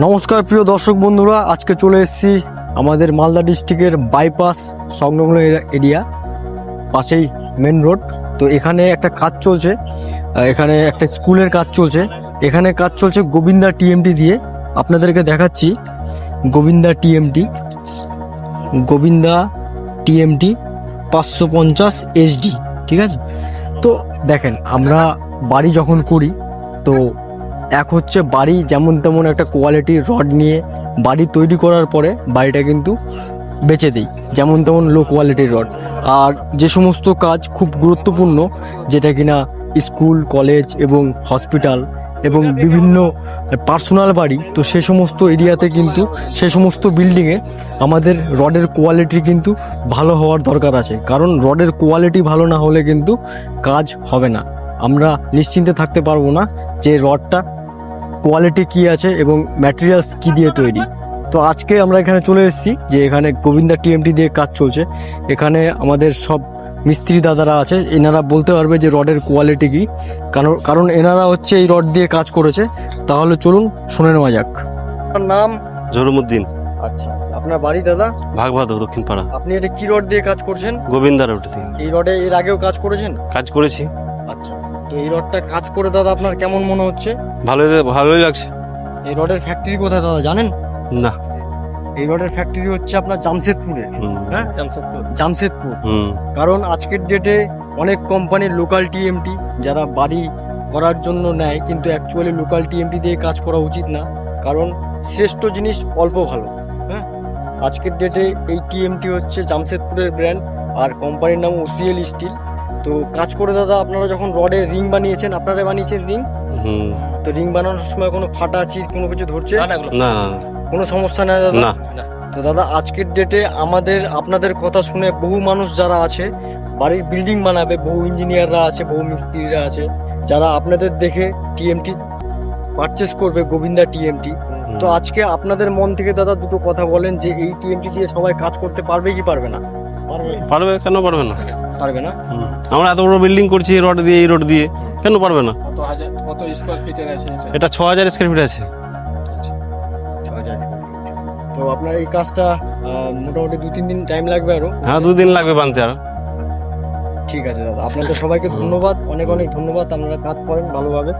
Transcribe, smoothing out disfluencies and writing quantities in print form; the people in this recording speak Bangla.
নমস্কার প্রিয় দর্শক বন্ধুরা, আজকে চলে এসেছি আমাদের মালদা ডিস্ট্রিক্টের বাইপাস সংলগ্ন এরিয়া, পাশেই মেন রোড। তো এখানে একটা কাজ চলছে, এখানে একটা স্কুলের কাজ চলছে। এখানে কাজ চলছে গোবিন্দা টিএমটি দিয়ে। আপনাদেরকে দেখাচ্ছি গোবিন্দা টিএমটি 550 HD, ঠিক আছে। তো দেখেন, আমরা বাড়ি যখন করি তো এক হচ্ছে বাড়ি যেমন তেমন একটা কোয়ালিটির রড নিয়ে বাড়ি তৈরি করার পরে বাড়িটা কিন্তু বেচে দিই যেমন তেমন লো কোয়ালিটির রড। আর যে সমস্ত কাজ খুব গুরুত্বপূর্ণ, যেটা কিনা স্কুল, কলেজ এবং হসপিটাল এবং বিভিন্ন পার্সোনাল বাড়ি, তো সে সমস্ত এরিয়াতে কিন্তু সে সমস্ত বিল্ডিংয়ে আমাদের রডের কোয়ালিটি কিন্তু ভালো হওয়ার দরকার আছে। কারণ রডের কোয়ালিটি ভালো না হলে কিন্তু কাজ হবে না। আমরা নিশ্চিন্তে থাকতে পারবো না যে রডটা কোয়ালিটি কি আছে এবং ম্যাটেরিয়ালস কি দিয়ে তৈরি। তো আজকে আমরা এখানে চলে এসেছি যে এখানে গোবিন্দা টিএমটি দিয়ে কাজ চলছে। এখানে আমাদের সব মিস্ত্রি দাদারা আছে, এনারা বলতে পারবে যে রডের কোয়ালিটি কি, কারণ এনারা হচ্ছে এই রড দিয়ে কাজ করেছে। তাহলে চলুন শুনে নেওয়া যাক। আপনার নাম? জরুমুদ্দিন। আচ্ছা, আপনার বাড়ি দাদা? ভাগভাদ দক্ষিণ পাড়া। আপনি এটা কি রড দিয়ে কাজ করছেন? গোবিন্দা রোড দিয়ে এই রডে এর আগেও কাজ করেছেন? কাজ করেছি। আচ্ছা, তো এই রডটা কাজ করে দাদা আপনার কেমন মনে হচ্ছে? ভালোই লাগছে। এই রডের ফ্যাক্টরি কোথায় দাদা জানেন? না। এই রডের ফ্যাক্টরি হচ্ছে আপনার জামশেদপুরে। হ্যাঁ, জামশেদপুর। হুম। কারণ আজকের ডেটে অনেক কোম্পানির লোকাল টিএমটি যারা বাড়ি করার জন্য নেয়, কিন্তু অ্যাকচুয়ালি লোকাল টিএমটি দিয়ে কাজ করা উচিত না। কারণ শ্রেষ্ঠ জিনিস অল্প ভালো। হ্যাঁ, আজকের ডেটে এই টিএমটি হচ্ছে জামশেদপুরের ব্র্যান্ড, আর কোম্পানির নাম OCL স্টিল। তো কাজ করে দাদা, আপনারা যখন রডে রিং বানিয়েছেন, আপনারা বানিয়েছেন রিং, তো রিং বানানোর সময় কোনো ফাটা চির কোনো কিছু ধরছে না, কোনো সমস্যা নেই দাদা? না। তো দাদা, আজকের ডেটে আপনাদের কথা শুনে বহু মানুষ যারা আছে বাড়ির বিল্ডিং বানাবে, বহু ইঞ্জিনিয়াররা আছে, বহু মিস্ত্রিরা আছে, যারা আপনাদের দেখে টিএমটি পারচেস করবে, গোবিন্দা টিএমটি। তো আজকে আপনাদের মন থেকে দাদা দুটো কথা বলেন যে এই টিএমটি দিয়ে সবাই কাজ করতে পারবে কি পারবে না? পারবে, কেন পারবে না? পারবে না? আমরা এত বড় বিল্ডিং করছি রড দিয়ে, এই রড দিয়ে, কেন পারবে না? কত স্কয়ার ফিটের আছে এটা 6000 স্কয়ার ফিট আছে। তো আপনার এই কাজটা মোটামুটি 2-3 দিন টাইম লাগবে আরো? হ্যাঁ, 2 দিন লাগবে বানতে। আর ঠিক আছে দাদা, আপনাদের সবাইকে ধন্যবাদ, অনেক অনেক ধন্যবাদ। আপনারা কাজ করেন ভালোভাবে।